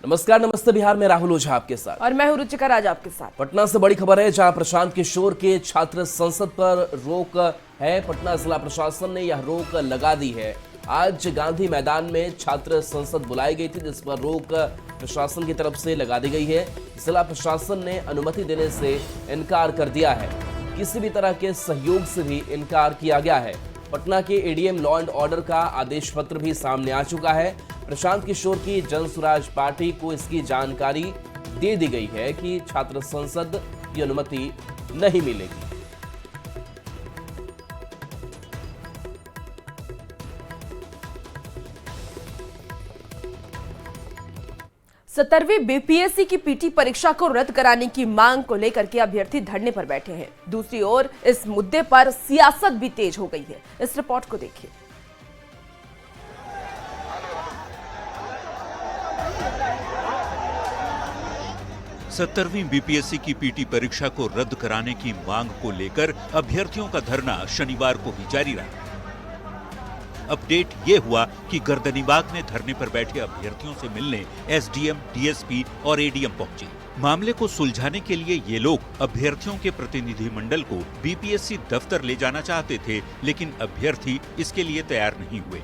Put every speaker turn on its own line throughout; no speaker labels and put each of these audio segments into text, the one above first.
नमस्कार, नमस्ते बिहार में राहुल ओझा आपके साथ
और मैं हूं रुचिका राज आपके साथ।
पटना से बड़ी खबर है, जहां प्रशांत किशोर के छात्र संसद पर रोक है। पटना जिला प्रशासन ने यह रोक लगा दी है। आज गांधी मैदान में छात्र संसद बुलाई गई थी, जिस पर रोक प्रशासन की तरफ से लगा दी गई है। जिला प्रशासन ने अनुमति देने से इनकार कर दिया है। किसी भी तरह के सहयोग से भी इनकार किया गया है। पटना के एडीएम लॉ एंड ऑर्डर का आदेश पत्र भी सामने आ चुका है। प्रशांत किशोर की जन स्वराज पार्टी को इसकी जानकारी दे दी गई है कि छात्र संसद की अनुमति नहीं मिलेगी।
17वीं बीपीएससी की पीटी परीक्षा को रद्द कराने की मांग को लेकर के अभ्यर्थी धरने पर बैठे हैं। दूसरी ओर इस मुद्दे पर सियासत भी तेज हो गई है। इस रिपोर्ट को देखिए।
सत्तरवीं बीपीएससी की पीटी परीक्षा को रद्द कराने की मांग को लेकर अभ्यर्थियों का धरना शनिवार को भी जारी रहा। अपडेट ये हुआ कि गर्दनीबाग में धरने पर बैठे अभ्यर्थियों से मिलने एसडीएम, डीएसपी और एडीएम पहुंचे। मामले को सुलझाने के लिए ये लोग अभ्यर्थियों के प्रतिनिधिमंडल को बीपीएससी दफ्तर ले जाना चाहते थे, लेकिन अभ्यर्थी इसके लिए तैयार नहीं हुए।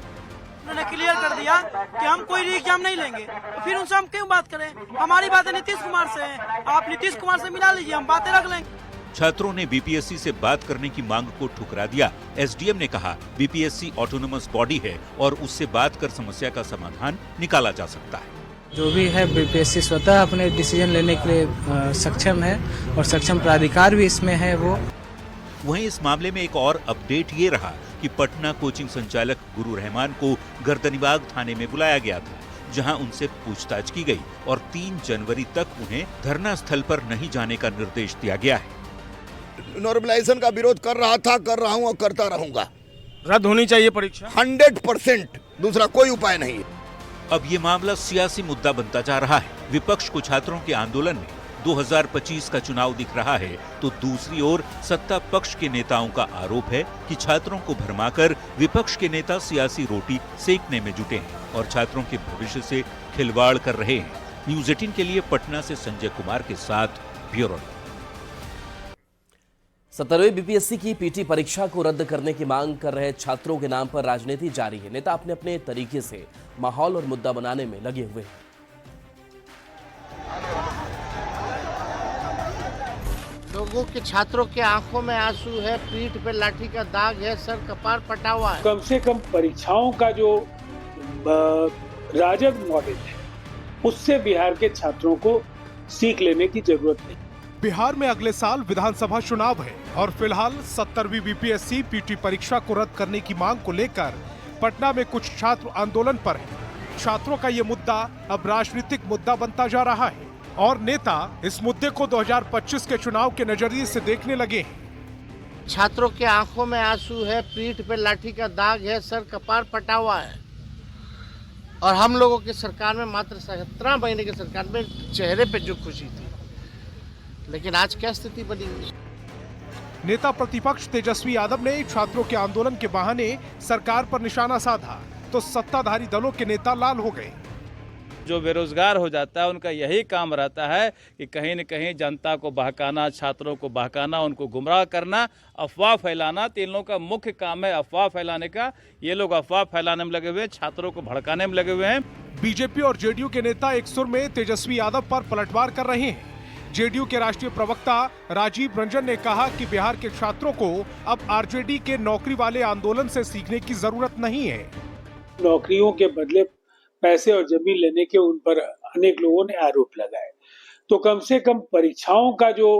उन्होंने क्लियर कर दिया कि हम कोई एग्जाम नहीं लेंगे, तो फिर उनसे हम क्यों बात करें? हमारी बातें नीतीश कुमार से हैं, आप नीतीश कुमार से मिला लीजिए, हम बातें रख लेंगे।
छात्रों ने बीपीएससी से बात करने की मांग को ठुकरा दिया। एसडीएम ने कहा, बीपीएससी ऑटोनोमस बॉडी है और उससे बात कर समस्या का समाधान निकाला जा सकता है।
जो भी है बीपीएससी स्वतः अपने डिसीजन लेने के लिए सक्षम है और सक्षम प्राधिकार भी इसमें है। वो
वहीं इस मामले में एक और अपडेट ये रहा कि पटना कोचिंग संचालक गुरु रहमान को गर्दनीबाग थाने में बुलाया गया था, जहां उनसे पूछताछ की गई और 3 जनवरी तक उन्हें धरना स्थल पर नहीं जाने का निर्देश दिया गया है।
नॉर्मलाइजेशन का विरोध कर रहा था, कर रहा हूं और करता रहूंगा।
रद्द होनी चाहिए परीक्षा
100%, दूसरा कोई उपाय नहीं।
अब ये मामला सियासी मुद्दा बनता जा रहा है। विपक्ष को छात्रों के आंदोलन में 2025 का चुनाव दिख रहा है, तो दूसरी ओर सत्ता पक्ष के नेताओं का आरोप है कि छात्रों को भरमाकर विपक्ष के नेता सियासी रोटी सेकने में जुटे हैं और छात्रों के भविष्य से खिलवाड़ कर रहे हैं। न्यूज़ 18 के लिए पटना से संजय कुमार के साथ ब्यूरो।
17वीं बीपीएससी की पीटी परीक्षा को रद्द करने की मांग कर रहे छात्रों के नाम पर राजनीति जारी है। नेता अपने अपने तरीके से माहौल और मुद्दा बनाने में लगे हुए हैं।
लोगों के छात्रों के आंखों में आंसू है, पीठ पे लाठी का दाग है, सर कपार फटा हुआ है।
कम से कम परीक्षाओं का जो राजग मॉडल है, उससे बिहार के छात्रों को सीख लेने की जरूरत नहीं।
बिहार में अगले साल विधानसभा चुनाव है और फिलहाल 17वीं बीपीएससी पीटी परीक्षा को रद्द करने की मांग को लेकर पटना में कुछ छात्र आंदोलन पर हैं। छात्रों का ये मुद्दा अब राजनीतिक मुद्दा बनता जा रहा है और नेता इस मुद्दे को 2025 के चुनाव के नजरिए से देखने लगे हैं।
छात्रों के आंखों में आंसू है, पीठ पे लाठी का दाग है, सर कपार फटा हुआ है और हम लोगों की सरकार में मात्र 17 महीने की सरकार में चेहरे पे जो खुशी थी, लेकिन आज क्या स्थिति बनी हुई।
नेता प्रतिपक्ष तेजस्वी यादव ने छात्रों के आंदोलन के बहाने सरकार पर निशाना साधा तो सत्ताधारी दलों के नेता लाल हो गए।
जो बेरोजगार हो जाता है उनका यही काम रहता है कि कहीं न कहीं जनता को बहकाना, छात्रों को बहकाना, उनको गुमराह करना, अफवाह फैलाना। 3 लोगों का मुख्य काम है अफवाह फैलाने का। ये लोग अफवाह फैलाने में लगे हुए हैं, छात्रों को भड़काने में लगे हुए हैं।
बीजेपी और जेडीयू के नेता एक सुर में तेजस्वी यादव पर पलटवार कर रहे हैं। जेडीयू के राष्ट्रीय प्रवक्ता राजीव रंजन ने कहा कि बिहार के छात्रों को अब आरजेडी के नौकरी वाले आंदोलन से सीखने की जरूरत नहीं है।
नौकरियों के बदले पैसे और जमीन लेने के उन पर अनेक लोगों ने आरोप लगाए, तो कम से कम परीक्षाओं का जो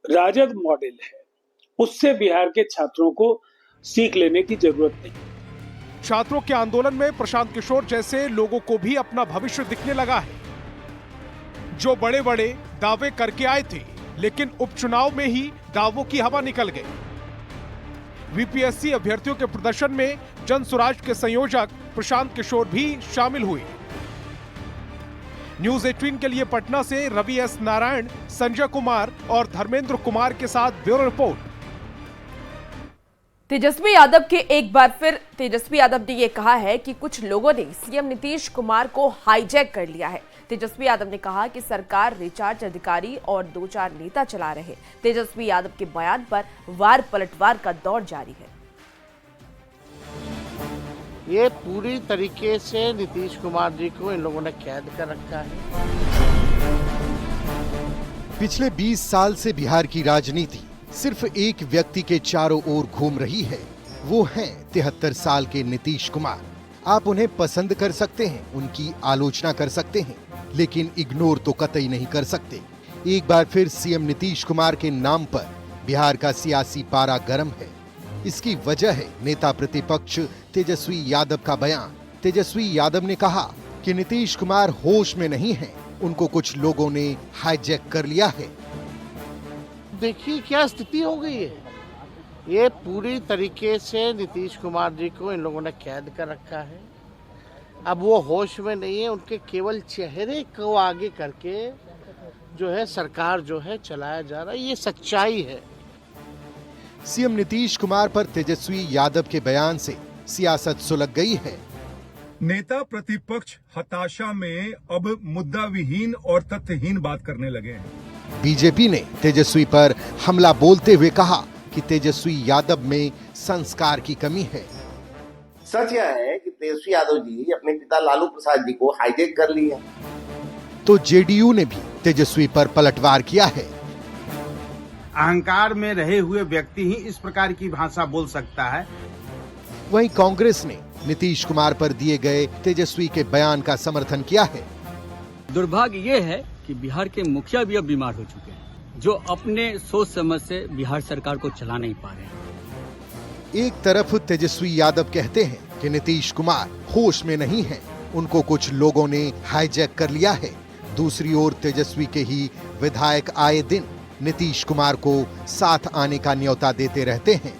राजग मॉडल है, उससे बिहार के छात्रों को सीख लेने की जरूरत नहीं।
छात्रों के आंदोलन में प्रशांत किशोर जैसे लोगों को भी अपना भविष्य दिखने लगा है, जो बड़े बड़े दावे करके आए थे, लेकिन उपचुनाव में ही दावों की हवा निकल गई। बीपीएससी अभ्यर्थियों के प्रदर्शन में जन स्वराज के संयोजक प्रशांत किशोर भी शामिल हुए। न्यूज़ 18 के लिए पटना से रवि एस नारायण, संजय कुमार और धर्मेंद्र कुमार के साथ ब्यूरो रिपोर्ट।
तेजस्वी यादव के एक बार फिर तेजस्वी यादव ने यह कहा है कि कुछ लोगों ने सीएम नीतीश कुमार को हाईजैक कर लिया है। तेजस्वी यादव ने कहा कि सरकार रिचार्ज अधिकारी और 2-4 नेता चला रहे। तेजस्वी यादव के बयान पर वार पलटवार का दौर जारी है।
ये पूरी तरीके से नीतीश कुमार जी को इन लोगों ने कैद कर रखा है।
पिछले 20 साल से बिहार की राजनीति सिर्फ एक व्यक्ति के चारों ओर घूम रही है। वो हैं 73 साल के नीतीश कुमार। आप उन्हें पसंद कर सकते हैं, उनकी आलोचना कर सकते हैं, लेकिन इग्नोर तो कतई नहीं कर सकते। एक बार फिर सीएम नीतीश कुमार के नाम पर बिहार का सियासी पारा गर्म है। इसकी वजह है नेता प्रतिपक्ष तेजस्वी यादव का बयान। तेजस्वी यादव ने कहा कि नीतीश कुमार होश में नहीं हैं, उनको कुछ लोगों ने हाईजैक कर लिया है।
देखिए क्या स्थिति हो गई है। ये पूरी तरीके से नीतीश कुमार जी को इन लोगों ने कैद कर रखा है। अब वो होश में नहीं है, उनके केवल चेहरे को आगे करके जो है सरकार जो है चलाया जा रहा है। ये सच्चाई है।
सीएम नीतीश कुमार पर तेजस्वी यादव के बयान से सियासत सुलग गई है।
नेता प्रतिपक्ष हताशा में अब मुद्दा विहीन और तथ्यहीन बात करने लगे हैं।
बीजेपी ने तेजस्वी पर हमला बोलते हुए कहा कि तेजस्वी यादव में संस्कार की कमी है।
सच यह है कि तेजस्वी यादव जी अपने पिता लालू प्रसाद जी को हाईजैक कर लिया।
तो जेडीयू ने भी तेजस्वी पर पलटवार किया है।
अहंकार में रहे हुए व्यक्ति ही इस प्रकार की भाषा बोल सकता है।
वहीं कांग्रेस ने नीतीश कुमार पर दिए गए तेजस्वी के बयान का समर्थन किया है।
दुर्भाग्य ये है कि बिहार के मुखिया भी अब बीमार हो चुके हैं, जो अपने सोच समझ से बिहार सरकार को चला नहीं पा रहे हैं।
एक तरफ तेजस्वी यादव कहते हैं कि नीतीश कुमार होश में नहीं हैं, उनको कुछ लोगों ने हाईजैक कर लिया है। दूसरी ओर तेजस्वी के ही विधायक आए दिन नीतीश कुमार को साथ आने का न्योता देते रहते हैं।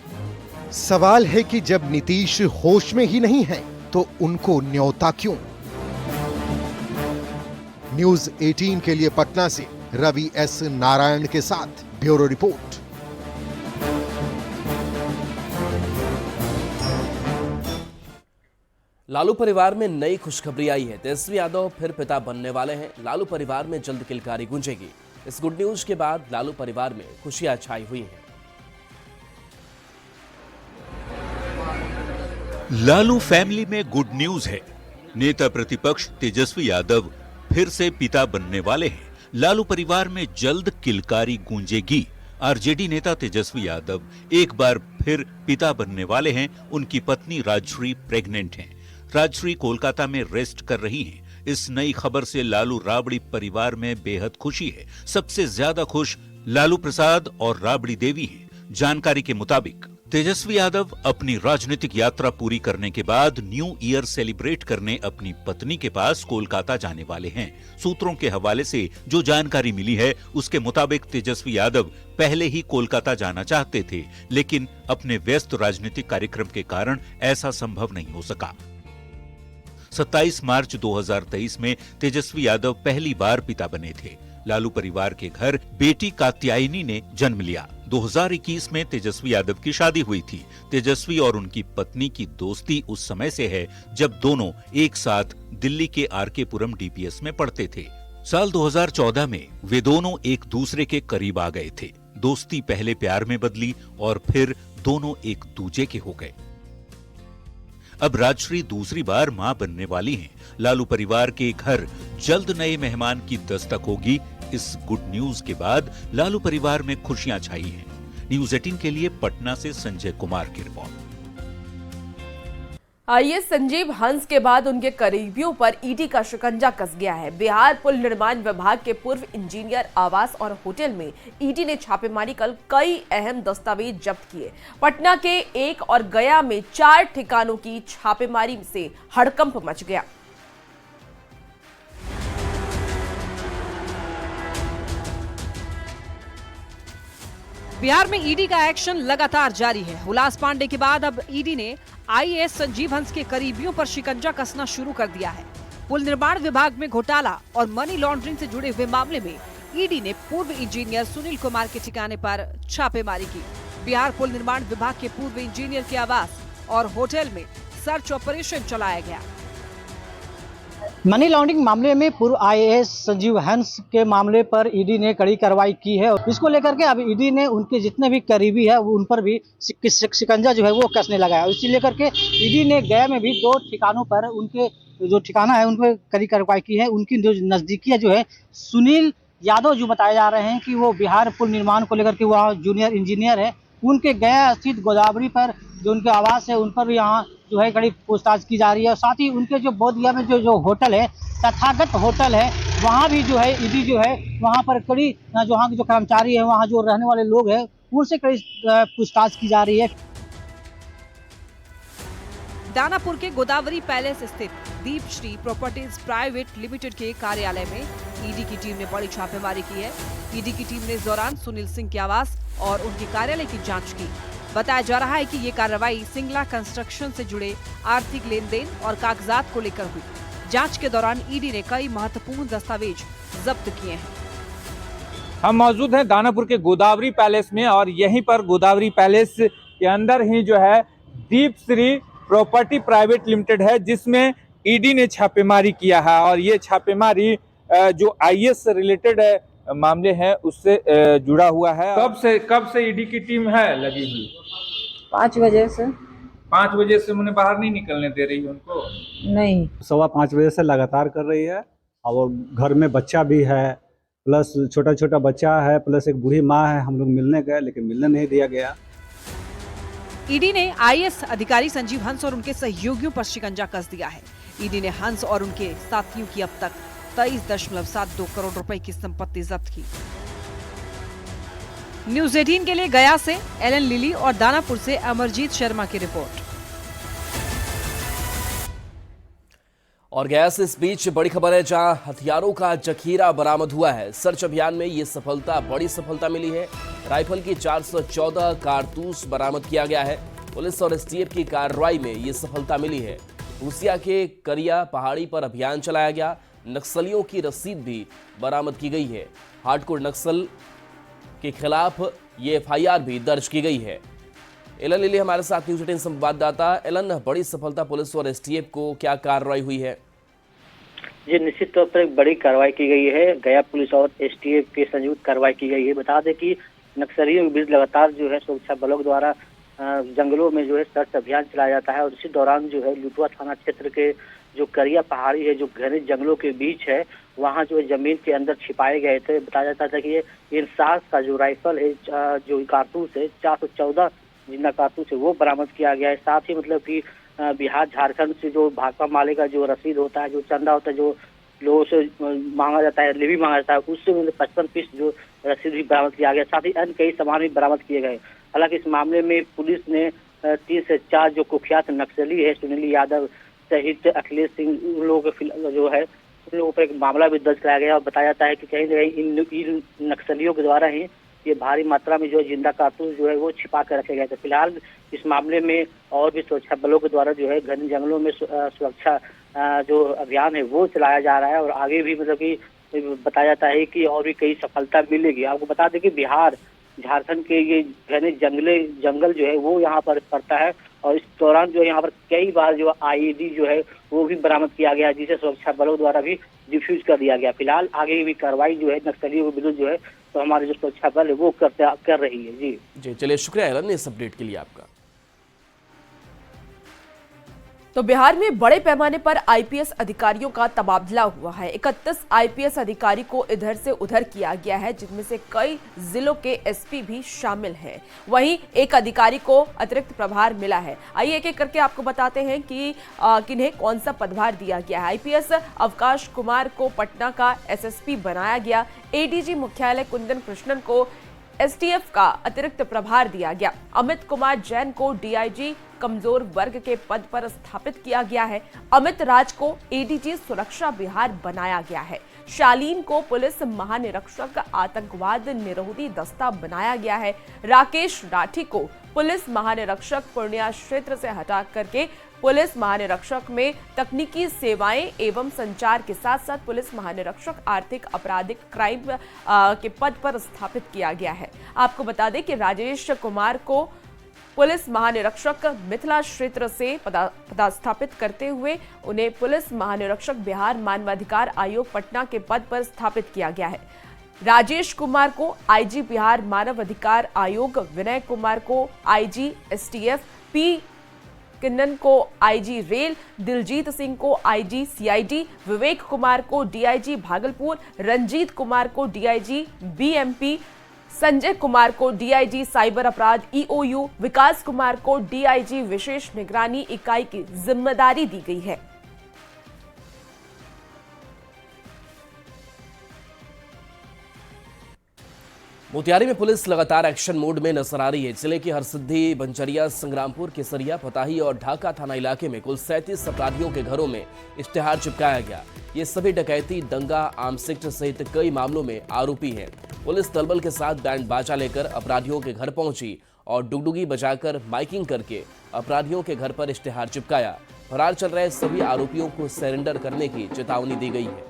सवाल है कि जब नीतीश होश में ही नहीं है तो उनको न्योता क्यों? न्यूज 18 के लिए पटना से रवि एस नारायण के साथ ब्यूरो रिपोर्ट।
लालू परिवार में नई खुशखबरी आई है। तेजस्वी यादव फिर पिता बनने वाले हैं। लालू परिवार में जल्द किलकारी गूंजेगी। इस गुड न्यूज के बाद लालू परिवार में खुशियां छाई हुई हैं।
लालू फैमिली में गुड न्यूज है। नेता प्रतिपक्ष तेजस्वी यादव फिर से पिता बनने वाले हैं। लालू परिवार में जल्द किलकारी गूंजेगी। आरजेडी नेता तेजस्वी यादव एक बार फिर पिता बनने वाले हैं। उनकी पत्नी राजश्री प्रेग्नेंट हैं। राजश्री कोलकाता में रेस्ट कर रही हैं। इस नई खबर से लालू राबड़ी परिवार में बेहद खुशी है। सबसे ज्यादा खुश लालू प्रसाद और राबड़ी देवी हैं। जानकारी के मुताबिक तेजस्वी यादव अपनी राजनीतिक यात्रा पूरी करने के बाद न्यू ईयर सेलिब्रेट करने अपनी पत्नी के पास कोलकाता जाने वाले हैं। सूत्रों के हवाले से जो जानकारी मिली है उसके मुताबिक तेजस्वी यादव पहले ही कोलकाता जाना चाहते थे, लेकिन अपने व्यस्त राजनीतिक कार्यक्रम के कारण ऐसा संभव नहीं हो सका। 27 मार्च 2023 में तेजस्वी यादव पहली बार पिता बने थे। लालू परिवार के घर बेटी कात्यायनी ने जन्म लिया। 2021 में तेजस्वी यादव की शादी हुई थी। तेजस्वी और उनकी पत्नी की दोस्ती उस समय से है जब दोनों एक साथ दिल्ली के आरके पुरम डीपीएस में पढ़ते थे। साल 2014 में वे दोनों एक दूसरे के करीब आ गए थे। दोस्ती पहले प्यार में बदली और फिर दोनों एक दूजे के हो गए। अब राजश्री दूसरी बार मां बनने वाली हैं। लालू परिवार के घर जल्द नए मेहमान की दस्तक होगी। इस गुड न्यूज के बाद लालू परिवार में खुशियां छाई हैं। न्यूज 18 के लिए पटना से संजय कुमार की रिपोर्ट।
आईएएस संजीव हंस के बाद उनके करीबियों पर ईडी का शिकंजा कस गया है। बिहार पुल निर्माण विभाग के पूर्व इंजीनियर आवास और होटल में ईडी ने छापेमारी कर कई अहम दस्तावेज जब्त किए। पटना के एक और गया में 4 ठिकानों की छापेमारी से हड़कंप मच गया।
बिहार में ईडी का एक्शन लगातार जारी है। हुलास पांडे के बाद अब ईडी ने आईएएस संजीव हंस के करीबियों पर शिकंजा कसना शुरू कर दिया है। पुल निर्माण विभाग में घोटाला और मनी लॉन्ड्रिंग से जुड़े हुए मामले में ईडी ने पूर्व इंजीनियर सुनील कुमार के ठिकाने पर छापेमारी की। बिहार पुल निर्माण विभाग के पूर्व इंजीनियर के आवास और होटल में सर्च ऑपरेशन चलाया गया।
मनी लॉन्ड्रिंग मामले में पूर्व IAS संजीव हंस के मामले पर ईडी ने कड़ी कार्रवाई की है। इसको लेकर के अब ईडी ने उनके जितने भी करीबी है वो उन पर भी शिकंजा जो है वो कसने लगा है। इसी लेकर के ईडी ने गया में भी 2 ठिकानों पर उनके जो ठिकाना है उन पर कड़ी कार्रवाई की है। उनकी जो नजदीकियां जो है सुनील यादव जो बताए जा रहे हैं कि वो बिहार पुल निर्माण को लेकर के वहाँ जूनियर इंजीनियर है, उनके गया स्थित गोदावरी पर जो उनके आवास है उन पर भी यहाँ जो है कड़ी पूछताछ की जा रही है। और साथ ही उनके जो बोधगया में जो होटल है तथागत होटल है वहाँ भी जो है ईडी जो है वहाँ पर कड़ी जो वहाँ के जो कर्मचारी है वहाँ जो रहने वाले लोग हैं उनसे कड़ी पूछताछ की जा रही है।
दानापुर के गोदावरी पैलेस स्थित दीप श्री प्रॉपर्टीज प्राइवेट लिमिटेड के कार्यालय में ईडी की टीम ने बड़ी छापेमारी की है। ईडी की टीम ने इस दौरान सुनील सिंह के आवास और उनके कार्यालय की जांच की। बताया जा रहा है कि ये कार्रवाई सिंगला कंस्ट्रक्शन से जुड़े आर्थिक लेन देन और कागजात को लेकर हुई। जांच के दौरान ईडी ने कई महत्वपूर्ण दस्तावेज जब्त किए हैं।
हम मौजूद हैं दानापुर के गोदावरी पैलेस में और यहीं पर गोदावरी पैलेस के अंदर ही जो है दीप श्री प्रॉपर्टी प्राइवेट लिमिटेड है जिसमें ईडी ने छापेमारी किया है। और ये छापेमारी जो IAS से रिलेटेड मामले हैं उससे जुड़ा हुआ है। कब से ईडी की टीम है लगी हुई?
5 बजे से।
5 बजे से उन्हें बाहर नहीं निकलने दे रही उनको?
नहीं,
5:15 बजे से लगातार कर रही है। और घर में बच्चा भी है, प्लस छोटा बच्चा है, प्लस एक बूढ़ी माँ है। हम लोग मिलने गए लेकिन मिलने नहीं दिया गया।
ईडी ने IAS अधिकारी संजीव हंस और उनके सहयोगियों पर शिकंजा कस दिया है। ईडी ने हंस और उनके साथियों की अब तक 23.72 करोड़ रुपए की संपत्ति जब्त की। न्यूज़ 18 के लिए गया से एलन लिली और दानापुर से अमरजीत शर्मा की रिपोर्ट।
और गया से इस बीच बड़ी खबर है जहां हथियारों का जखीरा बरामद हुआ है। सर्च अभियान में ये बड़ी सफलता मिली है। राइफल की 414 कारतूस बरामद किया गया है। पुलिस और STF की कार्रवाई में ये सफलता मिली है। रूसिया के करिया पहाड़ी पर अभियान चलाया गया। नक्सलियों की रसीद भी बरामद की गई है। हार्डकोर नक्सल के खिलाफ ये FIR भी दर्ज की गई है। एलन लिली हमारे साथ न्यूज़ 18 संवाददाता। एलन, बड़ी सफलता पुलिस और STF को, क्या कार्रवाई हुई है?
जी, निश्चित तौर पर एक बड़ी कार्रवाई की गई है। गया पुलिस और STF की संयुक्त कार्रवाई की गई है। बता दें कि नक्सलियों के बीच लगातार जो है सुरक्षा बलों द्वारा जंगलों में जो है सर्च अभियान चलाया जाता है। और इसी दौरान जो है लुटवा थाना क्षेत्र के जो करिया पहाड़ी है, जो घने जंगलों के बीच है, वहाँ जो है जमीन के अंदर छिपाए गए थे। बताया जाता था कि ये इंसास का जो राइफल है, जो कारतूस है, 414 जिंदा कारतूस है, वो बरामद किया गया है। साथ ही मतलब कि बिहार झारखंड से जो भाकपा माले का जो रसीद होता है, जो चंदा होता है, जो लोगों से मांगा जाता है, लेवी मांगा जाता है, उससे मतलब 55 पीस जो रसीद भी बरामद किया गया। साथ ही अन्य कई सामान भी बरामद किए गए। हालांकि इस मामले में पुलिस ने 3 से 4 जो कुख्यात नक्सली है, सुनील यादव सहित अखिलेश सिंह, उन लोगों के जो है उन लोगों पर एक मामला भी दर्ज कराया गया। और बताया जाता है कि कहीं न कहीं इन नक्सलियों के द्वारा ही ये भारी मात्रा में जो जिंदा कारतूस जो है वो छिपा कर रखे गए थे। फिलहाल इस मामले में और भी सुरक्षा बलों के द्वारा जो है घने जंगलों में सुरक्षा जो अभियान है वो चलाया जा रहा है। और आगे भी मतलब कि बताया जाता है कि और भी कई सफलता मिलेगी। आपको बता दें कि बिहार झारखंड के ये घने जंगल जो है वो यहाँ पर पड़ता है। और इस दौरान जो यहाँ पर कई बार जो IED जो है वो भी बरामद किया गया, जिसे सुरक्षा बलों द्वारा भी डिफ्यूज कर दिया गया। फिलहाल आगे भी कार्रवाई जो है नक्सलियों के विरुद्ध जो है तो हमारे जो सुरक्षा बल है वो कर रही है। जी
चलिए, शुक्रिया एलन इस अपडेट के लिए आपका।
तो बिहार में बड़े पैमाने पर IPS अधिकारियों का तबादला हुआ है। 31 IPS अधिकारी को इधर से उधर किया गया है, जिनमें से कई जिलों के SP भी शामिल हैं। वहीं एक अधिकारी को अतिरिक्त प्रभार मिला है। आइए एक एक करके आपको बताते हैं कि किन्हें कौन सा पदभार दिया गया है। IPS अवकाश कुमार को पटना का SSP बनाया गया। ADG मुख्यालय कुंदन कृष्णन को STF का अतिरिक्त प्रभार दिया गया। अमित कुमार जैन को DIG कमजोर वर्ग के पद पर स्थापित किया गया है। अमित राज को एडीजी सुरक्षा बिहार बनाया गया है। शालीन को पुलिस महानिरीक्षक आतंकवाद निरोधी दस्ता बनाया गया है। राकेश राठी को पुलिस महानिरीक्षक पूर्णिया क्षेत्र से हटा करके पुलिस महानिरीक्षक में तकनीकी सेवाएं एवं संचार के साथ साथ पुलिस महानिरीक्षक आर्थिक आपराधिक क्राइम के पद पर स्थापित किया गया है। आपको बता दें कि राजेश कुमार को पुलिस महानिरीक्षक मिथिला क्षेत्र से पदस्थापित करते हुए उन्हें पुलिस महानिरीक्षक बिहार मानवाधिकार आयोग पटना के पद पर स्थापित किया गया है। राजेश कुमार को आईजी बिहार मानव अधिकार आयोग, विनय कुमार को आईजी एसटीएफ, पी किन्नन को आईजी रेल, दिलजीत सिंह को आईजी सीआईडी, विवेक कुमार को डीआईजी भागलपुर, रंजीत कुमार को डीआईजी बीएमपी, संजय कुमार को डीआईजी साइबर अपराध ईओयू, विकास कुमार को डीआईजी विशेष निगरानी इकाई की जिम्मेदारी दी गई है।
मोतिहारी में पुलिस लगातार एक्शन मोड में नजर आ रही है। जिले की हरसिद्धि, बंचरिया, संग्रामपुर, केसरिया, फताही और ढाका थाना इलाके में कुल 37 अपराधियों के घरों में इश्तेहार चिपकाया गया। ये सभी डकैती, दंगा, आर्म्स एक्ट सहित कई मामलों में आरोपी हैं। पुलिस दलबल के साथ बैंड बाजा लेकर अपराधियों के घर पहुंची और डुगडुगी बजाकर माइकिंग करके अपराधियों के घर पर इश्तेहार चिपकाया। फरार चल रहे सभी आरोपियों को सरेंडर करने की चेतावनी दी गई है।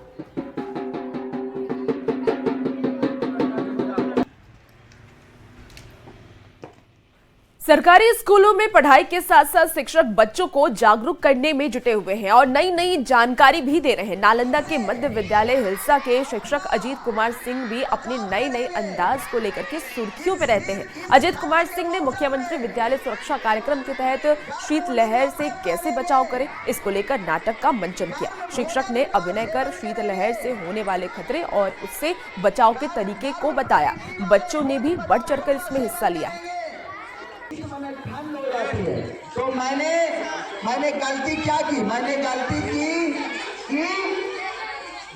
सरकारी स्कूलों में पढ़ाई के साथ साथ शिक्षक बच्चों को जागरूक करने में जुटे हुए हैं और नई नई जानकारी भी दे रहे हैं। नालंदा के मध्य विद्यालय हिलसा के शिक्षक अजीत कुमार सिंह भी अपने नए अंदाज को लेकर के सुर्खियों में रहते हैं। अजीत कुमार सिंह ने मुख्यमंत्री विद्यालय सुरक्षा कार्यक्रम के तहत शीतलहर से कैसे बचाव करें, इसको लेकर नाटक का मंचन किया। शिक्षक ने अभिनय कर शीतलहर से होने वाले खतरे और उससे बचाव के तरीके को बताया। बच्चों ने भी बढ़ चढ़कर इसमें हिस्सा लिया है।
तो मैंने गलती क्या की? मैंने गलती की कि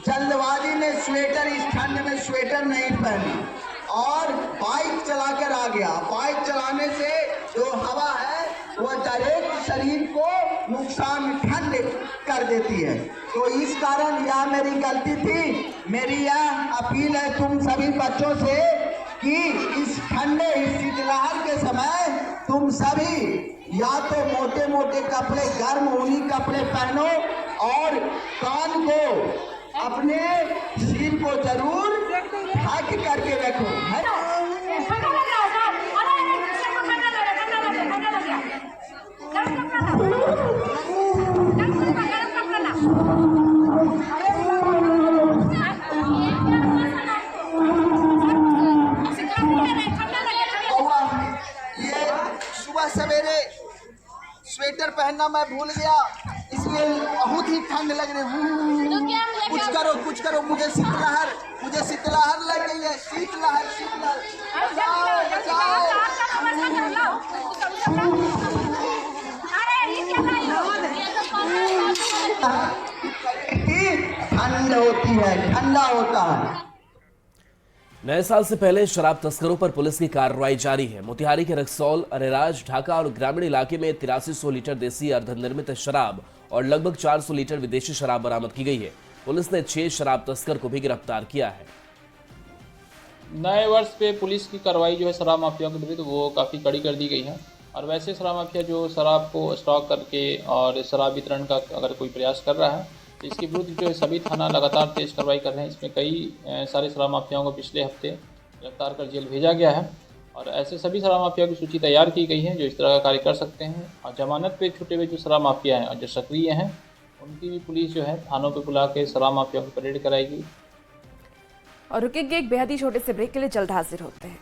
जल्दबाजी में स्वेटर, इस ठंड में स्वेटर नहीं पहनी और बाइक चलाकर आ गया। बाइक चलाने से जो हवा है वह डायरेक्ट शरीर को नुकसान, ठंड कर देती है। तो इस कारण यह मेरी गलती थी। मेरी यह अपील है तुम सभी बच्चों से कि इस ठंडे, इस शीतलहर के समय तुम सभी या तो मोटे मोटे कपड़े, गर्म ऊनी कपड़े पहनो और कान को, अपने सिर को जरूर ढक करके रखो। सवेरे स्वेटर पहनना मैं भूल गया, इसलिए बहुत ही ठंड लग रही है। कुछ करो, मुझे शीतलहर लग गई है। शीतलहर ठंडा होता है।
नए साल से पहले शराब तस्करों पर पुलिस की कार्रवाई जारी है। मोतिहारी के रक्सौल, अरेराज, ढाका और ग्रामीण इलाके में 8300 लीटर देसी अर्धनिर्मित शराब और लगभग 400 लीटर विदेशी शराब बरामद की गई है। पुलिस ने 6 शराब तस्कर को भी गिरफ्तार किया है।
नए वर्ष पे पुलिस की कार्रवाई जो है शराब माफिया के विरुद्ध वो काफ़ी कड़ी कर दी गई है। और वैसे शराब माफिया जो शराब को स्टॉक करके और शराब वितरण का अगर कोई प्रयास कर रहा है तो इसके विरुद्ध जो है सभी थाना लगातार तेज कार्रवाई कर रहे हैं। इसमें कई सारे शराब माफियाओं को पिछले हफ्ते गिरफ्तार कर जेल भेजा गया है और ऐसे सभी शराब माफिया की सूची तैयार की गई है जो इस तरह का कार्य कर सकते हैं। और जमानत पे छूटे हुए जो शराब माफिया हैं और जो सक्रिय हैं उनकी भी पुलिस जो है थानों पे बुला के शराब माफिया को परेड कराएगी।
और रुकेंगे एक बेहद ही छोटे से ब्रेक के लिए, जल्द हाजिर होते हैं।